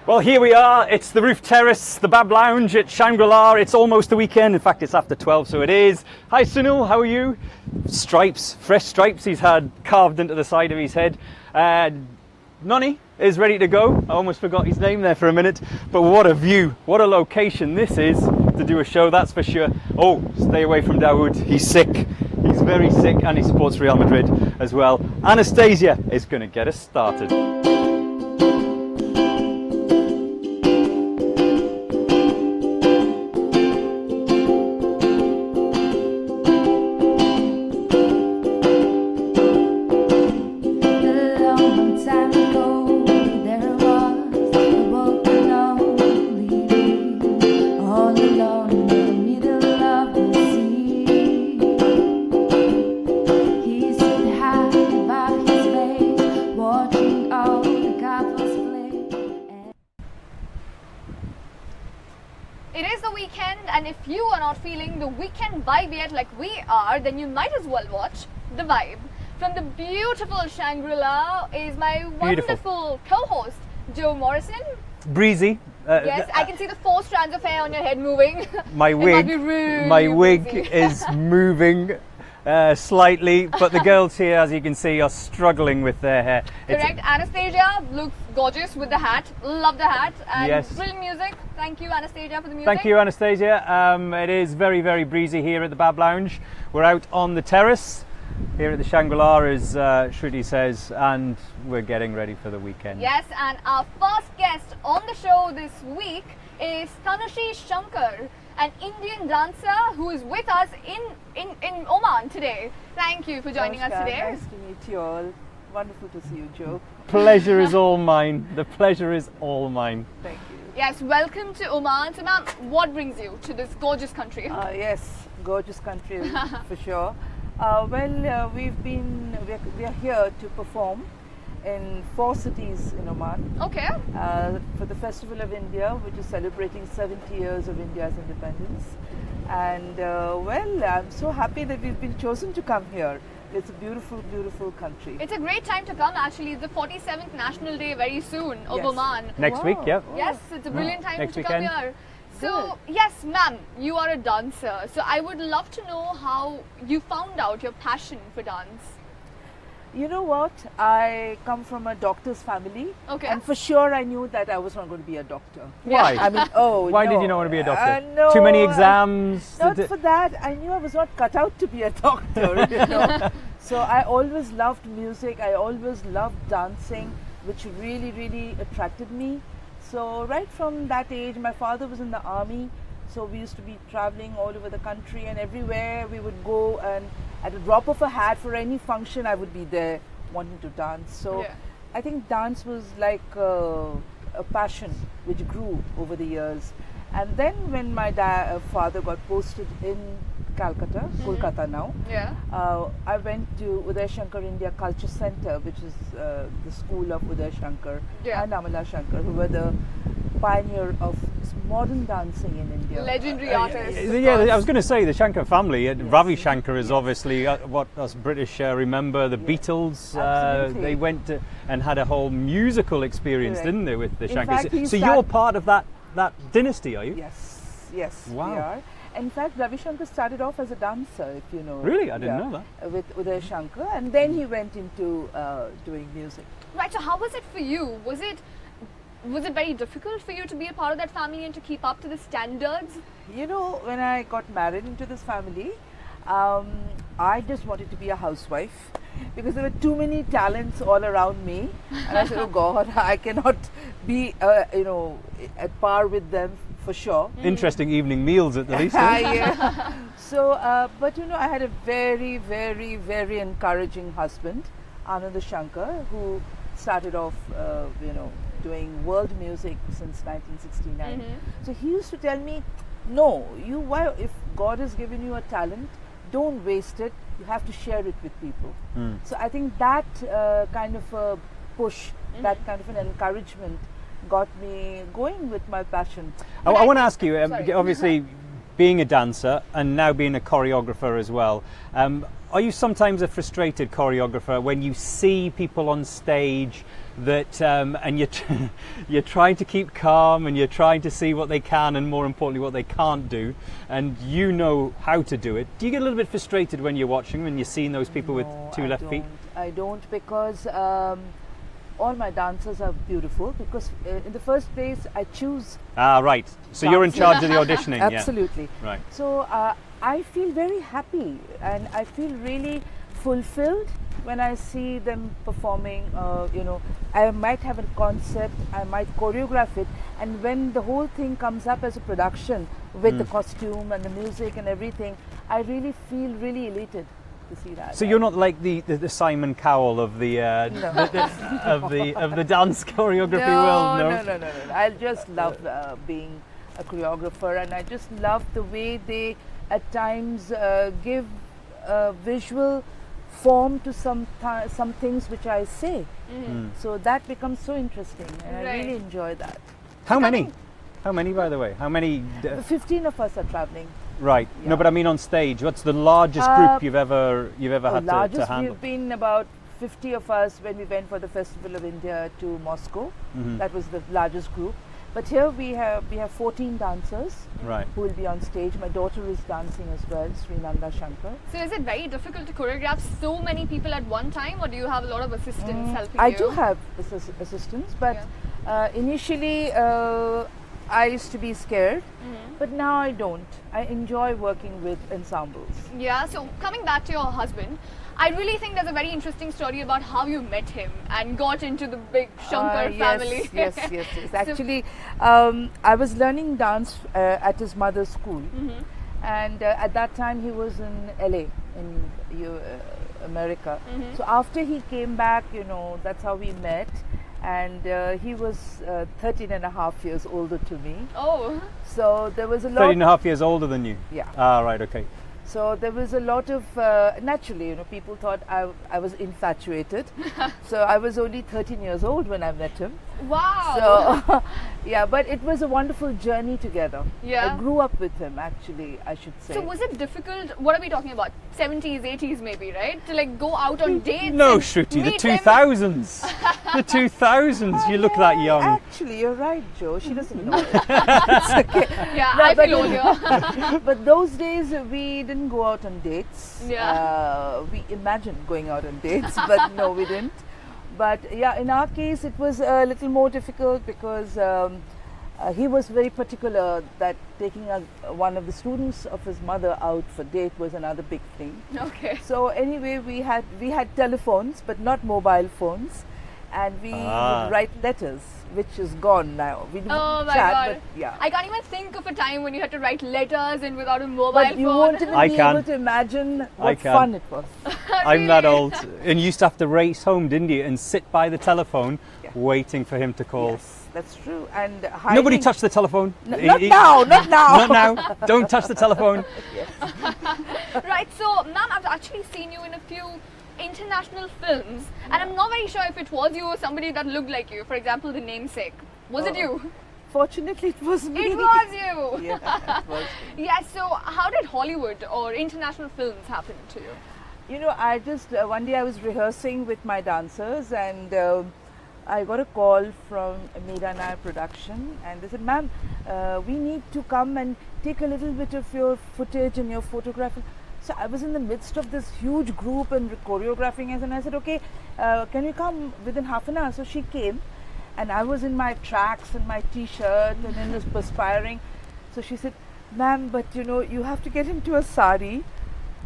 Well, here we are. It's the roof terrace, the Bab Lounge at Shangrila. It's almost the weekend. In fact, it's after 12, so it is. Hi, Sunil. How are you? Stripes, fresh stripes he's had carved into the side of his head. Nonny is ready to go. I almost forgot his name there for a minute. But what a view. What a location this is to do a show, that's for sure. Oh, stay away from Dawood. He's sick. He's very sick, and he supports Real Madrid as well. Anastasia is going to get us started. Vibe yet like we are, then you might as well watch The Vibe. From the beautiful Shangrila is my wonderful co-host, Joe Morrison. Breezy. Yes, I can see the 4 strands of hair on your head moving. My wig is moving slightly, but the girls here, as you can see, are struggling with their hair. Correct. Anastasia looks gorgeous with the hat. Love the hat. And yes. Brilliant music. Thank you, Anastasia, for the music. Thank you, Anastasia. It is very, very breezy here at the Bab Lounge. We're out on the terrace here at the Shangri-La, as Shruti says, and we're getting ready for the weekend. Yes, and our first guest on the show this week is Tanusree Shankar, an Indian dancer who is with us in Oman today. Thank you for joining us today. Nice to meet you all. Wonderful to see you, Joe. Pleasure is all mine. The pleasure is all mine. Thank you. Yes, welcome to Oman. So, ma'am, what brings you to this gorgeous country? Yes, gorgeous country for sure. We are here to perform in 4 cities in Oman. Okay. For the Festival of India, which is celebrating 70 years of India's independence. And I'm so happy that we've been chosen to come here. It's a beautiful, beautiful country. It's a great time to come, actually. It's the 47th National Day very soon of Oman. Next week, yeah. Yes, it's a brilliant time to weekend. come here. So, yes, ma'am, you are a dancer. So, I would love to know how you found out your passion for dance. You know what? I come from a doctor's family. Okay. And for sure I knew that I was not going to be a doctor. Why? I mean, why did you not want to be a doctor? No, Too many exams? Not for that. I knew I was not cut out to be a doctor. You know? So I always loved music. I always loved dancing, which really, really attracted me. So right from that age, my father was in the army. So we used to be traveling all over the country, and everywhere we would go, and at a drop of a hat for any function I would be there wanting to dance. So I think dance was like a passion which grew over the years. And then when my father got posted in Calcutta, Kolkata now, I went to Ananda Shankar India Culture Centre, which is the school of Ananda Shankar and Ananda Shankar, who were the pioneer of modern dancing in India. Legendary artists. I was going to say the Shankar family. Ravi Shankar is obviously what us British remember. The Beatles. They went and had a whole musical experience, didn't they, with the Shankars? So you're part of that dynasty, are you? Yes, wow. we are. In fact, Ravi Shankar started off as a dancer, if you know. Really? I didn't know that. With Uday Shankar, and then he went into doing music. Right, so how was it for you? Was it very difficult for you to be a part of that family and to keep up to the standards? You know, when I got married into this family, I just wanted to be a housewife because there were too many talents all around me. And I said, oh God, I cannot be, at par with them for sure. Interesting evening meals at the least. So, but I had a very, very, very encouraging husband, Ananda Shankar, who started off, doing world music since 1969. So he used to tell me, no, if God has given you a talent, don't waste it. You have to share it with people. So I think that kind of a push, that kind of an encouragement got me going with my passion. I want to ask you, obviously being a dancer and now being a choreographer as well. Are you sometimes a frustrated choreographer when you see people on stage that and you're trying to keep calm and you're trying to see what they can and more importantly what they can't do, and you know how to do it? Do you get a little bit frustrated when you're watching, when you're seeing those people with two left feet? I don't, because all my dancers are beautiful, because in the first place I choose. Right. So you're in charge of the auditioning. Absolutely. Yeah. Right. So I feel very happy and I feel really fulfilled when I see them performing. I might have a concept, I might choreograph it, and when the whole thing comes up as a production with the costume and the music and everything, I really feel really elated to see that. So you're not like the Simon Cowell of the of the dance choreography world, no? No. I just love being a choreographer, and I just love the way they at times give visual form to some things which I say. So that becomes so interesting, and I really enjoy that. How many? How many, by the way? How many? 15 of us are traveling. Right. Yeah. No, but I mean on stage. What's the largest group you've ever had to handle? We've been about 50 of us when we went for the Festival of India to Moscow. That was the largest group. But here we have 14 dancers who will be on stage. My daughter is dancing as well, Ananda Shankar. So is it very difficult to choreograph so many people at one time, or do you have a lot of assistants helping I you? do have assistants, but initially I used to be scared, but now I don't. I enjoy working with ensembles. Yeah, so coming back to your husband, I really think there's a very interesting story about how you met him and got into the big Shankar family. Yes. Actually, I was learning dance at his mother's school, and at that time he was in LA, in America. So after he came back, that's how we met. And he was 13 and a half years older to me. Oh. So there was a lot. 13 and a half years older than you? Yeah. Right, okay. So there was a lot of, naturally, people thought I was infatuated. So I was only 13 years old when I met him. Wow. So, but it was a wonderful journey together. Yeah. I grew up with him, actually, I should say. So was it difficult, what are we talking about, 70s, 80s maybe, right? To like go out on dates? No, Shruti, the 2000s. The 2000s, you look that young. Actually, you're right, Joe. She doesn't know it. It's okay. Yeah, I feel older. But those days we didn't go out on dates. Yeah. We imagined going out on dates, but no, we didn't. But yeah, in our case, it was a little more difficult because he was very particular that taking one of the students of his mother out for date was another big thing. Okay. So anyway, we had telephones, but not mobile phones, and we would write letters, which is gone now. We do chat, but yeah. I can't even think of a time when you had to write letters and without a mobile but phone. you won't even I be can. able to imagine I what can. fun it was. I'm that old. And you used to have to race home, didn't you? And sit by the telephone waiting for him to call. Yes, that's true. And Nobody touched the telephone. Not now. Not now. Don't touch the telephone. Right, so ma'am, I've actually seen you in a few international films, and I'm not very sure if it was you or somebody that looked like you. For example, The Namesake. Was it you? Fortunately, it was me. It was you. Yeah, it was. Yes, so how did Hollywood or international films happen to you? I just, one day I was rehearsing with my dancers, and I got a call from Meera and I production, and they said, ma'am, we need to come and take a little bit of your footage and your photographing. So I was in the midst of this huge group and choreographing, and I said, okay, can you come within half an hour? So she came, and I was in my tracks and my t-shirt and then was perspiring. So she said, ma'am, but you have to get into a sari.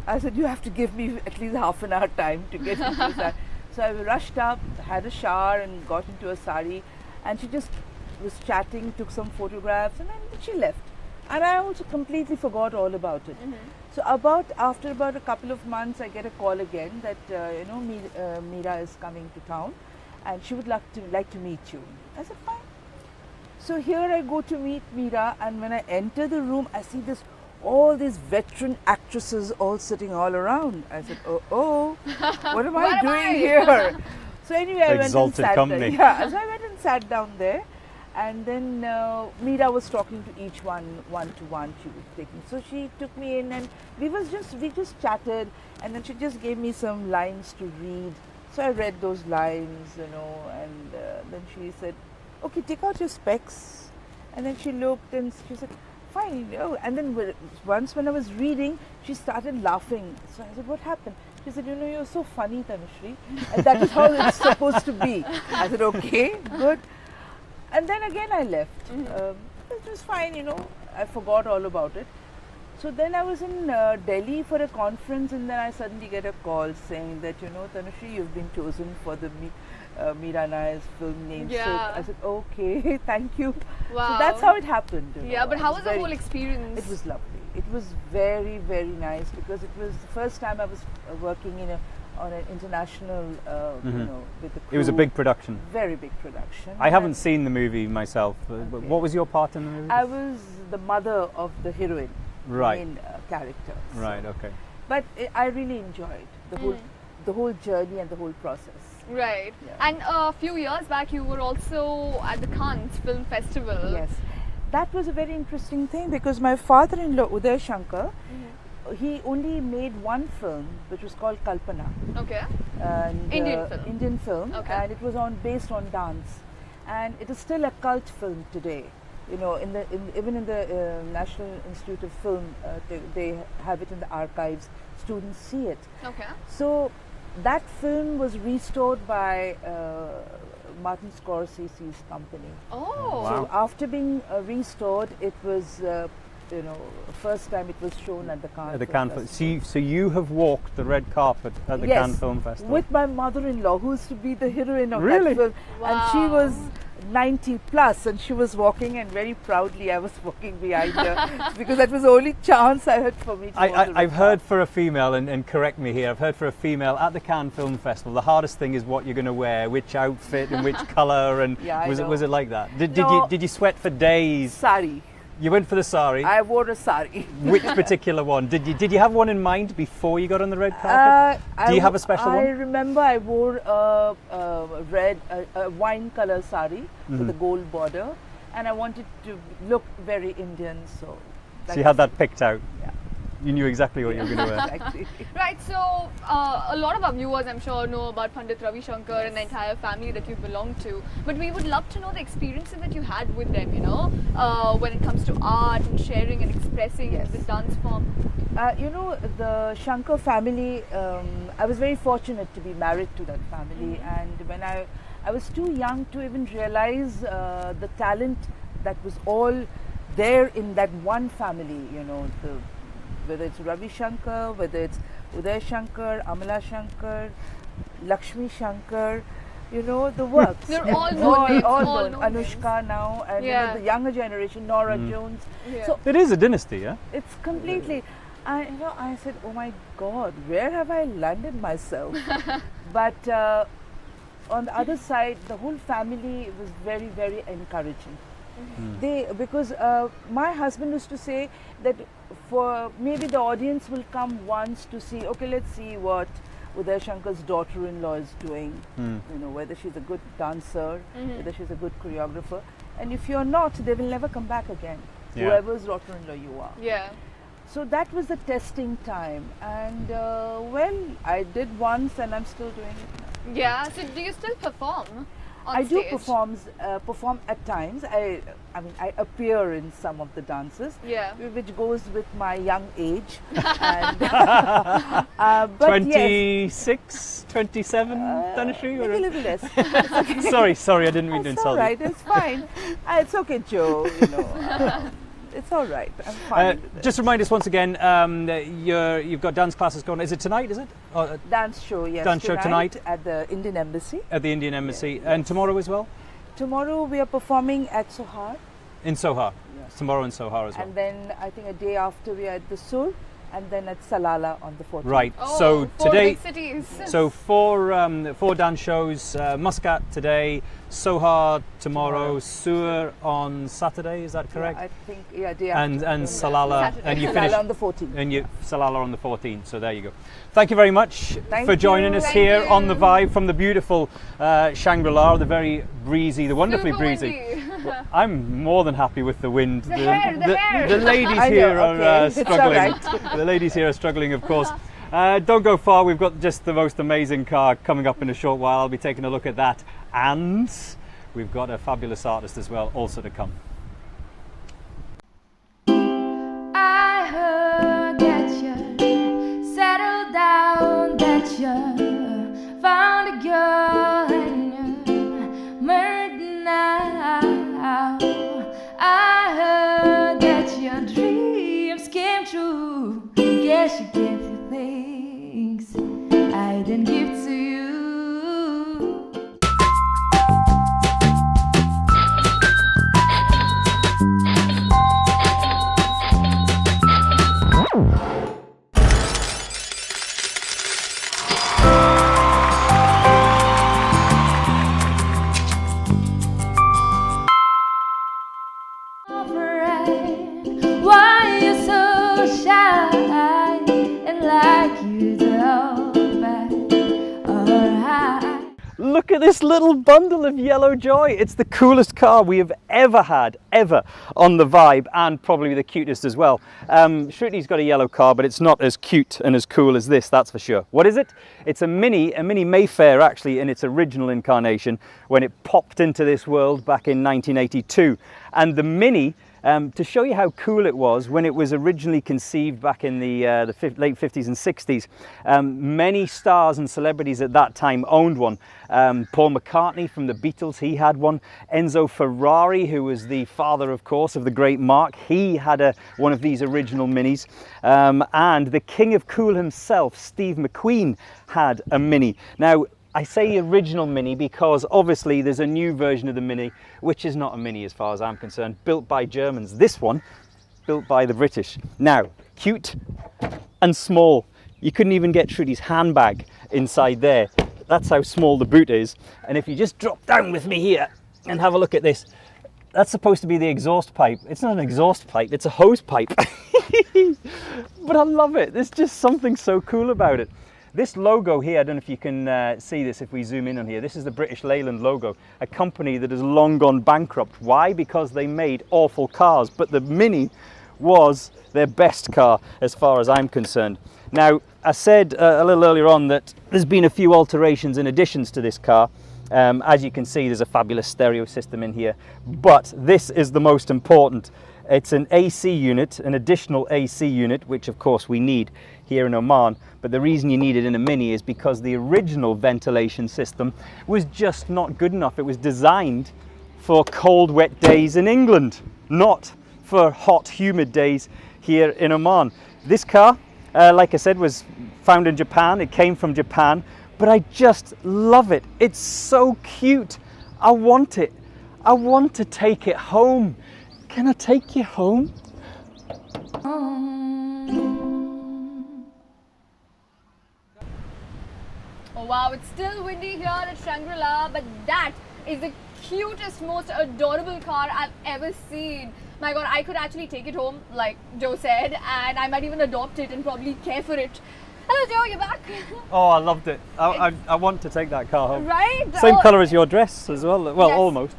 I said, you have to give me at least half an hour time to get into a sari. So I rushed up, had a shower and got into a sari, and she just was chatting, took some photographs, and then she left. And I also completely forgot all about it. So after about a couple of months, I get a call again that Meera is coming to town, and she would like to meet you. I said, fine. So here I go to meet Meera, and when I enter the room, I see all these veteran actresses all sitting all around. I said, oh, what am I doing here? So anyway, I went and Exalted sat company. there. Yeah, so I went and sat down there, And then Meera was talking to each one to one. She was taking. So she took me in, and we just chatted, and then she just gave me some lines to read. So I read those lines, and then she said, "Okay, take out your specs." And then she looked and she said, "Fine." And then once when I was reading, she started laughing. So I said, "What happened?" She said, "You're so funny, Tanusree." And that is how it's supposed to be. I said, "Okay, good." And then again I left. It was fine, I forgot all about it. So then I was in Delhi for a conference, and then I suddenly get a call saying that, Tanusree, you've been chosen for the Meera and I's film Namesake. Yeah. I said, "Okay, thank you." Wow. So that's how it happened. Yeah, but how was the whole experience? It was lovely. It was very, very nice because it was the first time I was working on an international, with the crew. It was a big production. Very big production. I haven't seen the movie myself. Okay. What was your part in the movie? I was the mother of the heroine, Right. main character. Right. Okay. But I really enjoyed the whole journey and the whole process. Right. Yeah. And a few years back, you were also at the Cannes Film Festival. Yes, that was a very interesting thing because my father-in-law Uday Shankar, he only made one film which was called Kalpana. Okay. And, Indian film. Okay. And it was based on dance, and it is still a cult film today. Even in the National Institute of Film, they have it in the archives. Students see it. Okay. So that film was restored by Martin Scorsese's company. Oh. Wow. So after being restored, it was first time it was shown at the Cannes. At the Film Cannes. Festival. So you have walked the red carpet at the Cannes Film Festival. With my mother-in-law, who used to be the heroine of Really? that film, and she Wow. was 90 plus, and she was walking, and very proudly I was walking behind her because that was the only chance I had for me to walk the red I've heard carpet. for a female, and correct me here, I've heard for a female at the Cannes Film Festival, the hardest thing is what you're going to wear, which outfit and which colour, and Yeah, I know. was it like that? No. Did you sweat for days? Sari. You went for the sari. I wore a sari. Which particular one? Did you have one in mind before you got on the red carpet? Do you have a special I one? remember I wore a wine color sari with a gold border, and I wanted to look very Indian. So You had that picked out. Yeah. You knew exactly what you were going to wear. Exactly. Right, so a lot of our viewers, I'm sure, know about Pandit Ravi Shankar and the entire family that you belong to. But we would love to know the experiences that you had with them, when it comes to art and sharing and expressing Yes. the dance form. The Shankar family, I was very fortunate to be married to that family, and when I was too young to even realize the talent that was all there in that one family, whether it's Ravi Shankar, whether it's Uday Shankar, Amala Shankar, Lakshmi Shankar, the works. They're all known names, all all known. known Anushka now, and Yeah. the younger generation, Nora Jones. Yeah. So It is a dynasty, yeah? it's completely. I said, "Oh my God, where have I landed myself?" But on the other side, the whole family was very, very encouraging. Because my husband used to say that for maybe the audience will come once to see, okay, let's see what Uday Shankar's daughter-in-law is doing, whether she's a good dancer, whether she's a good choreographer, and if you're not, they will never come back again, Yeah. whoever's daughter-in-law you are. Yeah. So that was the testing time, and I did once, and I'm still doing it now. Yeah. So do you still perform on I do stage? perform at times. I appear in some of the dances, Yeah. which goes with my young age. And, but 26, 27, Tanusree? maybe a little less. Sorry, I didn't mean to It's insult all right. It's fine. It's okay, Joe. It's all right. I'm fine. with it. Just remind us once again, you've got dance classes going. Is it tonight, is it? Or Dance show, yes. Dance show tonight? at the Indian Embassy. at the Indian Embassy. And tomorrow as well? Tomorrow we are performing at Sohar, In Sohar. Yes. Tomorrow in Sohar as well. and then I think a day after we are at the Sur, and then at Salala on the 14th. Right. Oh, So 4 today, big cities. so four dance shows: Muscat today, Sohar tomorrow, Sur on Saturday. Is that correct? I think day and after. Salala, Saturday. and you Salala finish on the 14th. and you Salala on the 14th. So there you go. Thank you very much Thank for joining you. us Thank here on you. the Vibe from the beautiful Shangril-La, the very breezy, the wonderfully Super breezy windy. I'm more than happy with the wind. The hair. The ladies I know, here are okay. It's all struggling. right. The ladies here are struggling, of course. Don't go far. We've got just the most amazing car coming up in a short while. I'll be taking a look at that, and we've got a fabulous artist as well, also to come. I heard that you settled down, that you found a girl and you're married now. I heard that your dreams came true. Guess you gave you things I didn't give to you. Why you so shy and like you don't back or hide? Look at this little bundle of yellow joy. It's the coolest car we have ever had, ever, on the Vibe, and probably the cutest as well. Shruti's got a yellow car, but it's not as cute and as cool as this, that's for sure. What is it? It's a Mini Mayfair, actually, in its original incarnation, when it popped into this world back in 1982. And the Mini, to show you how cool it was when it was originally conceived back in the late 50s and 60s, many stars and celebrities at that time owned one. Paul McCartney from the Beatles, he had one. Enzo Ferrari, who was the father, of course, of the great Mark, he had one of these original Minis. And the king of cool himself, Steve McQueen, had a Mini. Now, I say original Mini because obviously there's a new version of the Mini, which is not a Mini as far as I'm concerned, built by Germans. This one, built by the British. Now, cute and small. You couldn't even get Trudy's handbag inside there. That's how small the boot is. And if you just drop down with me here and have a look at this, that's supposed to be the exhaust pipe. It's not an exhaust pipe, it's a hose pipe. But I love it. There's just something so cool about it. This logo here, I don't know if you can see this if we zoom in on here, this is the British Leyland logo, a company that has long gone bankrupt. Why? Because they made awful cars, but the Mini was their best car as far as I'm concerned. Now, I said a little earlier on that there's been a few alterations and additions to this car. As you can see, there's a fabulous stereo system in here, but this is the most important. It's an AC unit, an additional AC unit, which of course we need here in Oman. But the reason you need it in a Mini is because the original ventilation system was just not good enough. It was designed for cold, wet days in England, not for hot, humid days here in Oman. This car, like I said, was found in Japan. It came from Japan, but I just love it. It's so cute. I want it. I want to take it home. Can I take you home? Oh wow, it's still windy here at Shangrila, but that is the cutest, most adorable car I've ever seen. My god, I could actually take it home, like Joe said, and I might even adopt it and probably care for it. Hello Joe, you're back. Oh, I loved it. I want to take that car home. Right? Same colour as your dress as well. Well, Yes. almost.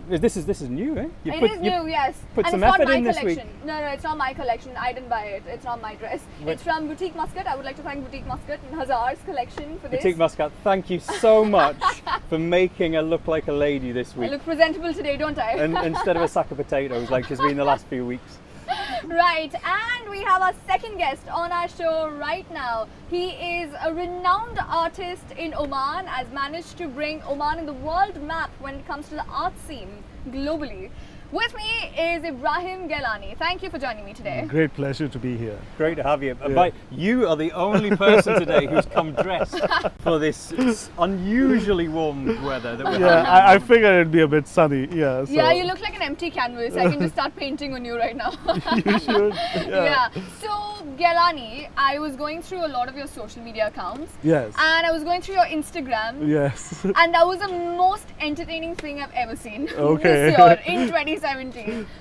This is new, eh? It is new, yes. put And some it's not effort my in this collection. week. No, it's not my collection. I didn't buy it. It's not my dress. It's from Boutique Muscat. I would like to thank Boutique Muscat and Hazar's collection for this. Boutique Muscat, thank you so much for making her look like a lady this I week. look presentable today, don't I? And instead of a sack of potatoes like she's been the last few weeks. Right, and we have our second guest on our show right now. He is a renowned artist in Oman, has managed to bring Oman in the world map when it comes to the art scene globally. With me is Ibrahim Gailani. Thank you for joining me today. Great pleasure to be here. Great to have you. Yeah. But you are the only person today who's come dressed for this unusually warm weather that we're Yeah, having. I figured it'd be a bit sunny. Yeah. So Yeah, you look like an empty canvas. I can just start painting on you right now. you should. Yeah. So, Gailani, I was going through a lot of your social media accounts. Yes. And I was going through your Instagram. Yes. And that was the most entertaining thing I've ever seen Okay. this year in 2017.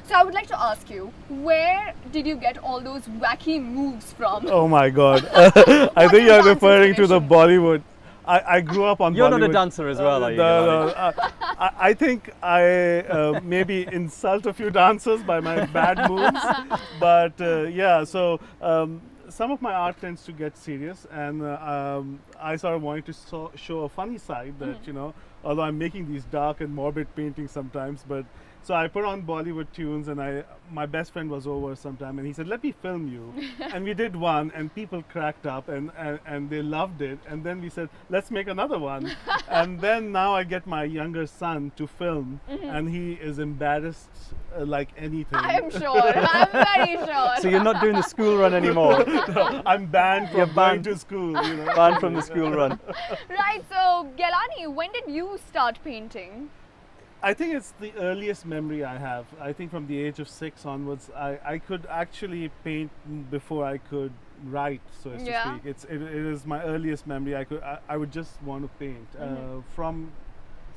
So I would like to ask you, where did you get all those wacky moves from? Oh my God. I think you're dance referring to the inspiration? Bollywood. I grew up on You're not a Bollywood. dancer as well, are you? No, I think I maybe insult a few dancers by my bad moves, but yeah. So some of my art tends to get serious, and I sort of wanted to show a funny side that although I'm making these dark and morbid paintings sometimes, but. So I put on Bollywood tunes, and my best friend was over sometime, and he said, "Let me film you." And we did one, and people cracked up, and they loved it. And then we said, "Let's make another one." And then now I get my younger son to film, and he is embarrassed like anything. I'm sure. I'm very sure. So you're not doing the school run anymore. I'm banned from You're going banned. to school. Banned from the school run. Right. So, Gelani, when did you start painting? I think it's the earliest memory I have. I think from the age of 6 onwards, I could actually paint before I could write, so as to speak. It is my earliest memory. I would just want to paint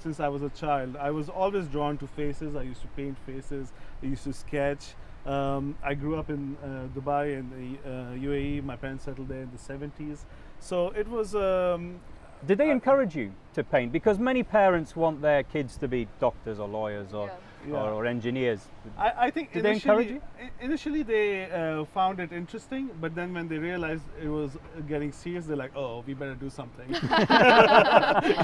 since I was a child. I was always drawn to faces. I used to paint faces. I used to sketch. I grew up in Dubai in the UAE. My parents settled there in the 70s. So it was. Did they encourage you to paint? Because many parents want their kids to be doctors or lawyers or engineers. I think Did they encourage you? Initially they found it interesting, but then when they realized it was getting serious, they're like, "Oh, we better do something."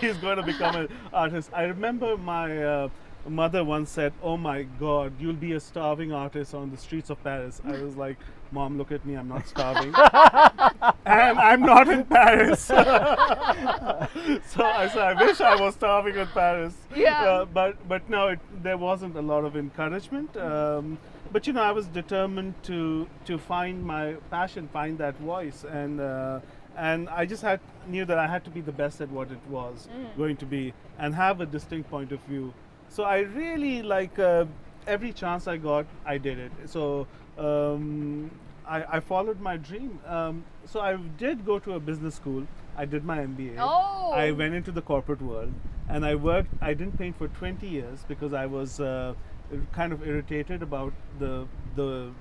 He's going to become an artist. I remember my mother once said, "Oh my God, you'll be a starving artist on the streets of Paris." I was like, "Mom, look at me, I'm not starving." And I'm not in Paris. So I said, I wish I was starving in Paris. Yeah. But no, there wasn't a lot of encouragement. But I was determined to find my passion, find that voice, and I just knew that I had to be the best at what it was going to be, and have a distinct point of view. So I really every chance I got, I did it. So I followed my dream. So I did go to a business school. I did my MBA. Oh. I went into the corporate world, and I worked. I didn't paint for 20 years because I was kind of irritated about the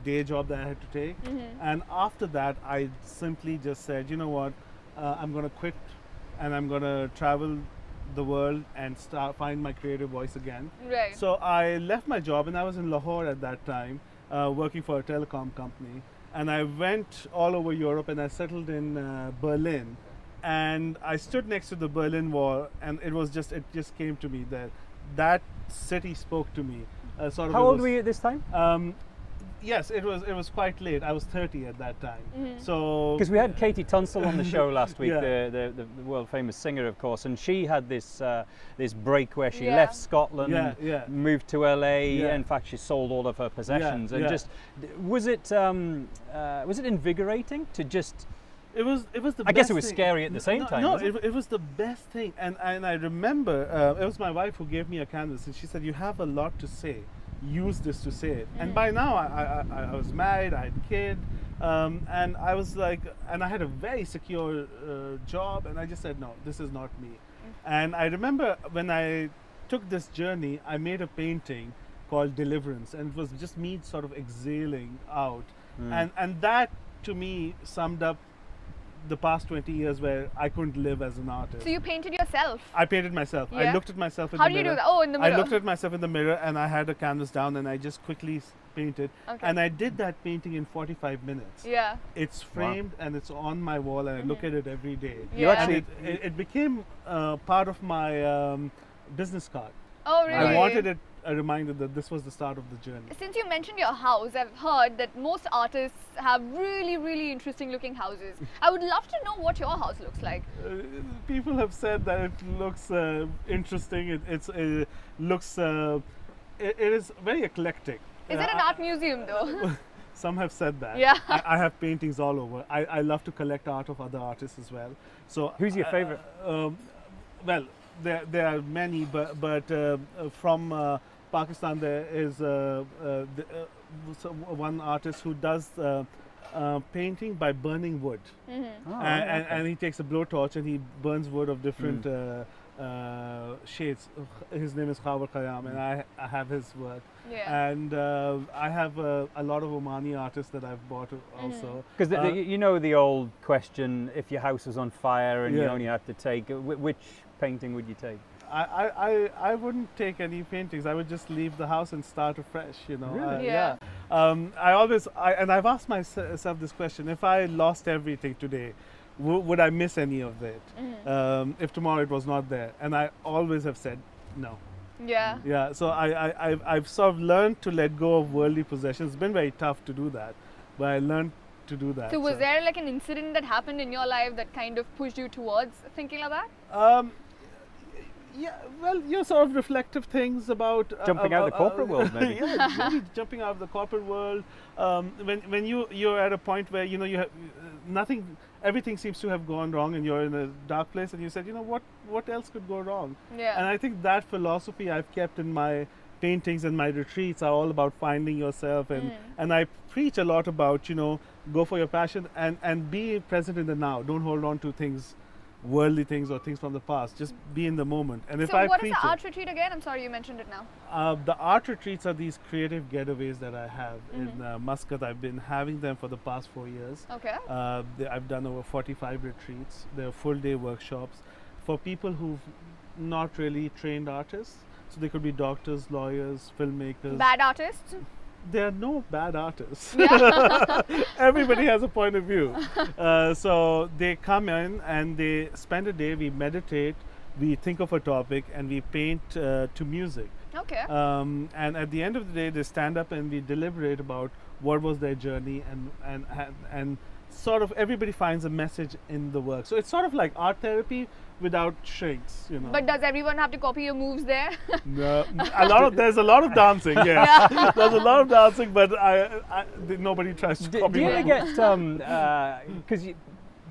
day job that I had to take. And after that, I simply just said, you know what, I'm going to quit, and I'm going to travel the world and find my creative voice again. Right. So I left my job, and I was in Lahore at that time, working for a telecom company. And I went all over Europe, and I settled in Berlin. And I stood next to the Berlin Wall, and it just came to me that city spoke to me. How old were you at this time? Yes, it was quite late. I was 30 at that time. So Because we had Katie Tunstall on the show last week, Yeah. the world famous singer, of course, and she had this break where she Yeah. left Scotland, Yeah. moved to LA. Yeah. In fact, she sold all of her possessions. And yeah. just was it invigorating to just? It was the I guess best it was thing. scary at the same time. No, wasn't it was the best thing. And I remember it was my wife who gave me a canvas, and she said, "You have a lot to say. Use this to say it." And by now I was married, I had a kid, and I was like, and I had a very secure job, and I just said, "No, this is not me." And I remember when I took this journey, I made a painting called Deliverance, and it was just me sort of exhaling out, and that to me summed up the past 20 years where I couldn't live as an artist. So you painted yourself? I painted myself. Yeah. I looked at myself in How the do you mirror. do that? Oh, in the mirror. I looked at myself in the mirror, and I had a canvas down, and I just quickly painted. Okay. And I did that painting in 45 minutes. Yeah. It's framed and it's on my wall, and I look at it every day. You Yeah. actually And it became part of my business card. Oh, really? I wanted it a reminder that this was the start of the journey. Since you mentioned your house, I've heard that most artists have really, really interesting looking houses. I would love to know what your house looks like. People have said that it looks interesting. It looks. It is very eclectic. Is it an art museum though? Some have said that. Yeah. I have paintings all over. I love to collect art of other artists as well. So Who's your favorite? Well, there are many, but from Pakistan there is one artist who does painting by burning wood. Oh, And he takes a blowtorch and he burns wood of different shades. His name is Khabar Khayyam, and I have his work. Yeah. And I have a lot of Omani artists that I've bought also. Because you know the old question: if your house was on fire and you Yeah. only had to take, which painting would you take? I wouldn't take any paintings. I would just leave the house and start afresh. You know. Really? Yeah. I've asked myself this question: if I lost everything today, would I miss any of it? If tomorrow it was not there? And I always have said no. Yeah. Yeah. So I've sort of learned to let go of worldly possessions. It's been very tough to do that, but I learned to do that. So was there like an incident that happened in your life that kind of pushed you towards thinking like that? Yeah, well, sort of reflective things about Jumping out of the corporate world, maybe. Yeah, maybe jumping out of the corporate world. When you're at a point where you have nothing, everything seems to have gone wrong, and you're in a dark place, and you said, what else could go wrong? Yeah. And I think that philosophy I've kept in my paintings and my retreats are all about finding yourself, and I preach a lot about go for your passion and be present in the now. Don't hold on to things, worldly things or things from the past. Just be in the moment. And if So I what is preach the art retreat again? I'm sorry, you mentioned it now. the art retreats are these creative getaways that I have in Muscat. I've been having them for the past 4 years. Okay. I've done over 45 retreats. They're full-day workshops for people who've not really trained artists. So they could be doctors, lawyers, filmmakers. Bad artists? There are no bad artists. Yeah. Everybody has a point of view. So they come in and they spend a day, we meditate, we think of a topic, and we paint to music. Okay. And at the end of the day, they stand up and we deliberate about what was their journey, and sort of everybody finds a message in the work. So it's sort of like art therapy without shrinks, But does everyone have to copy your moves there? No, there's a lot of dancing. Yes, there's a lot of dancing, but nobody tries to Do copy. you my ever moves. get because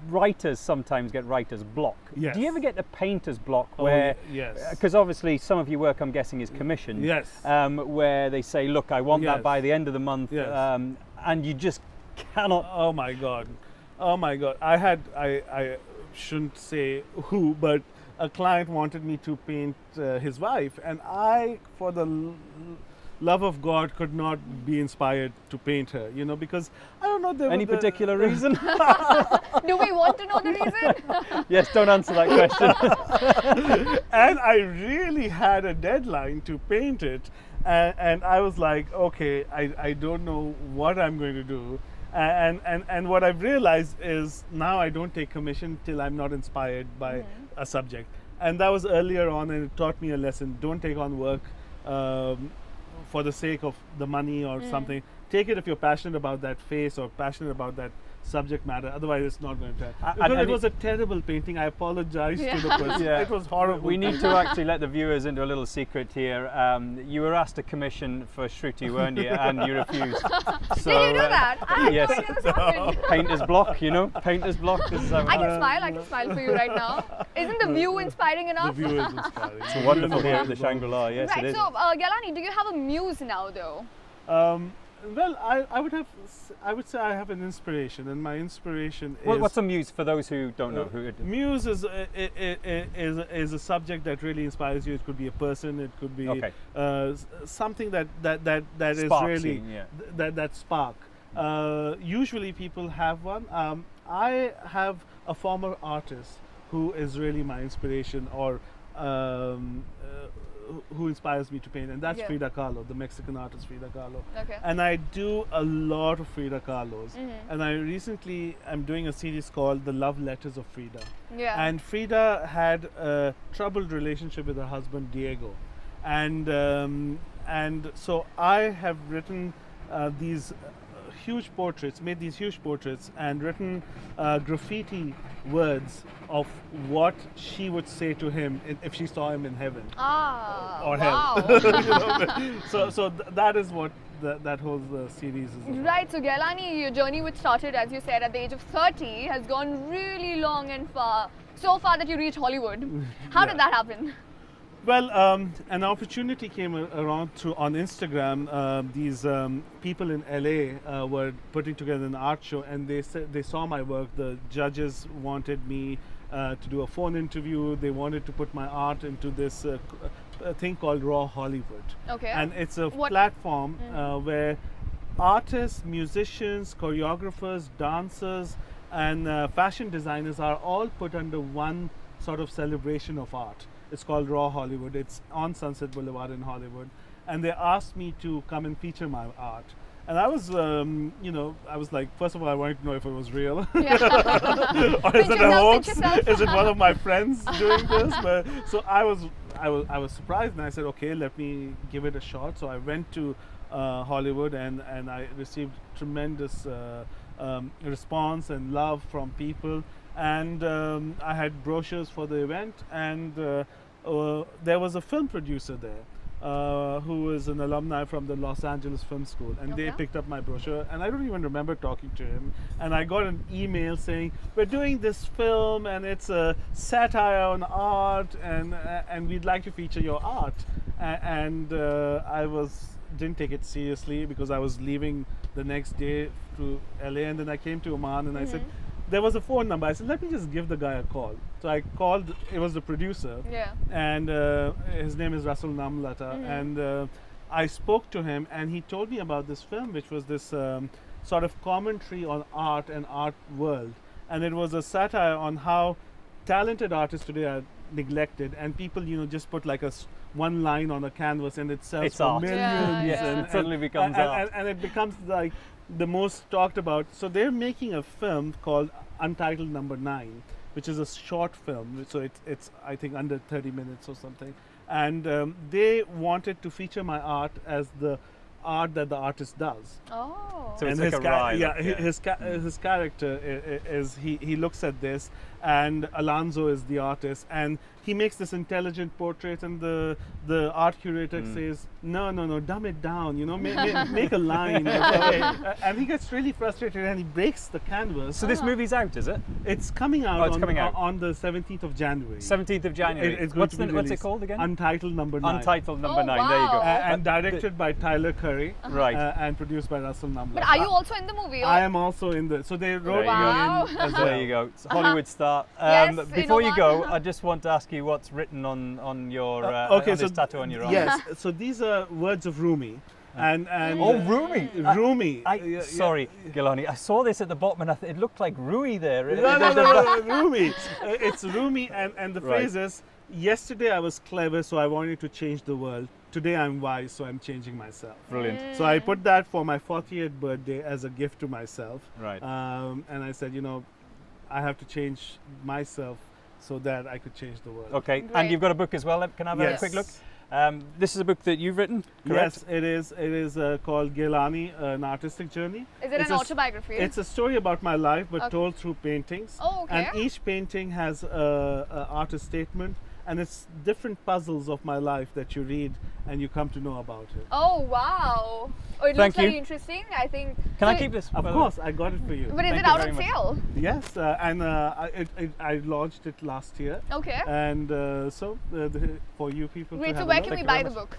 writers sometimes get writer's block? Yes. Do you ever get the painter's block Oh, where? yes. Because obviously some of your work, I'm guessing, is commissioned. Yes. Where they say, look, I want that Yes. by the end of the month, Yes. and you just cannot. Oh my God. I shouldn't say who, but a client wanted me to paint his wife, and I, for the love of God, could not be inspired to paint her, because I don't know. Any particular reason? Do we want to know the reason? Yes, don't answer that question. And I really had a deadline to paint it, and I was like, okay, I don't know what I'm going to do. And what I've realized is now I don't take commission till I'm not inspired by a subject. And that was earlier on, and it taught me a lesson. Don't take on work for the sake of the money or something. Take it if you're passionate about that face or passionate about that subject matter. Otherwise, it's not going to turn. Because it was a terrible painting. I apologize to the person. Yeah. It was horrible. We need to actually let the viewers into a little secret here. You were asked a commission for Shruti, weren't you? And you refused. So, Did you do that? I had yes. no idea this happened. Painter's block, Painter's block. This is how I can smile for you right now. Isn't the view inspiring The enough? view is inspiring. It's wonderful here at the Shangril-La. Yes, Right, it is. so Gyalani, do you have a muse now though? Well, I would say I have an inspiration, and my inspiration is. What's a muse for those who don't know who it is? Muse is a subject that really inspires you. It could be a person. It could be Okay. something that is Sparks really you, yeah. that spark. Usually people have one. I have a former artist who is really my inspiration, or who inspires me to paint, and that's Yeah. Frida Kahlo, the Mexican artist Frida Kahlo. Okay. And I do a lot of Frida Kahlos. And I recently am doing a series called The Love Letters of Frida. Yeah. And Frida had a troubled relationship with her husband Diego, and so I have written these huge portraits, made these huge portraits, and written graffiti words of what she would say to him if she saw him in heaven or wow. hell. So that is what that whole series is about. Right, so Gyalani, your journey which started, as you said, at the age of 30 has gone really long and far, so far that you reached Hollywood. How did that happen? Well, an opportunity came around on Instagram. These people in LA were putting together an art show, and they saw my work. The judges wanted me to do a phone interview. They wanted to put my art into this a thing called Raw Hollywood. Okay. And it's a What- platform where artists, musicians, choreographers, dancers, and fashion designers are all put under one sort of celebration of art. It's called Raw Hollywood. It's on Sunset Boulevard in Hollywood. And they asked me to come and feature my art. And I was, I was like, first of all, I wanted to know if it was real. Or is it a hoax? Is it one of my friends doing this? But, so I was surprised, and I said, okay, let me give it a shot. So I went to Hollywood, and I received tremendous response and love from people. And I had brochures for the event, and there was a film producer there. Who is an alumni from the Los Angeles Film School, and they picked up my brochure, and I don't even remember talking to him, and I got an email saying, we're doing this film and it's a satire on art, and we'd like to feature your art. And I didn't take it seriously because I was leaving the next day to LA, and then I came to Oman, and I said, there was a phone number. I said, let me just give the guy a call. So I called, it was the producer, and his name is Rasul Namlata, and I spoke to him, and he told me about this film, which was this sort of commentary on art and art world. And it was a satire on how talented artists today are neglected, and people, just put like one line on a canvas, and it sells for art. millions. Yes, And it suddenly becomes art. And it becomes like the most talked about. So they're making a film called Untitled Number 9, which is a short film. So it's I think under 30 minutes or something. And they wanted to feature my art as the art that the artist does. Oh. So it's And like a ride. his character is he looks at this, and Alonso is the artist, and he makes this intelligent portrait, and the art curator says, no, dumb it down, make a line. And he gets really frustrated, and he breaks the canvas. So this movie's out, is it? It's coming out, it's coming out on the 17th of January. 17th of January. It's going to be what's it released. called again? Untitled Number 9. Untitled Number Oh, 9. There you go. wow. And directed by Tyler Curry, Right. and produced by Russell Namla. But are you also in the movie? I am also in the. So they wrote Wow. me in as well. There you go. It's Hollywood star. Yes, in Before you go, Oman. I just want to ask you what's written on your on this tattoo on your arm. Yes, so these are words of Rumi, and Oh, Rumi. Rumi. Sorry, Gilani. I saw this at the bottom, and it looked like Rui there. No, Rumi. It's Rumi, and the Right. phrase is, yesterday I was clever, so I wanted to change the world. Today I'm wise, so I'm changing myself. Brilliant. So I put that for my 40th birthday as a gift to myself. Right. And I said, I have to change myself so that I could change the world. Okay, Great. and you've got a book as well. Can I have a Yes. quick look? This is a book that you've written, correct? Yes, it is. It is called Gilani, An Artistic Journey. Is it It's an a autobiography? It's a story about my life, but Okay. told through paintings. Oh, okay. And each painting has a artist statement, and it's different puzzles of my life that you read and you come to know about it. Oh, wow. Oh, it Thank looks you. very interesting. I think. Can so I keep this? Of course, I got it for you. But is Thank it you out very on much. sale? Yes, and I launched it last year, Okay. and for you people Great. to So have where a can look. we you buy very the book?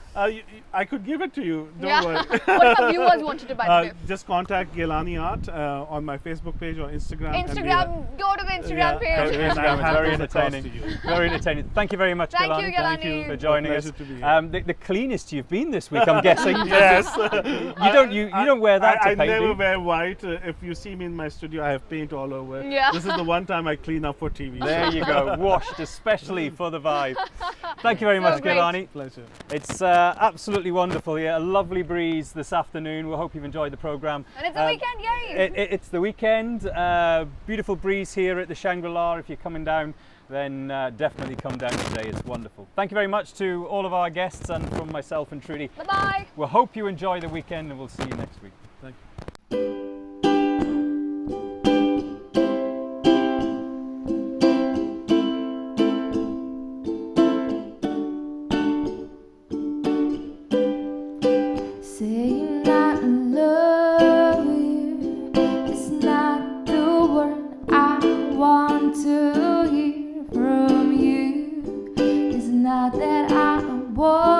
I could give it to you. Don't Yeah. worry. What if our viewers wanted to buy the book? Just contact Gilani Art on my Facebook page or Instagram. and Instagram. Go to the Instagram Yeah, page. and Instagram I'll is have very those across entertaining. to you. Very entertaining. Thank you very much, Thank Gilani. you, Gilani. For joining Pleasure us. to be here. The cleanest you've been this week, I'm guessing. Yes. You don't wear that to I paint, do never you? wear white. If you see me in my studio, I have paint all over. Yeah. This is the one time I clean up for TV. There you go, washed especially for the vibe. Thank you very So much, great. Gilani. Pleasure. It's absolutely wonderful here. A lovely breeze this afternoon. We hope you've enjoyed the programme. And it's the weekend, yay! It's the weekend. Beautiful breeze here at the Shangril-La. If you're coming down, then definitely come down today. It's wonderful. Thank you very much to all of our guests and from myself and Trudy. Bye bye. We hope you enjoy the weekend, and we'll see you next week. Thank you. Saying I love you is not the word I want to hear from you. It's not that I want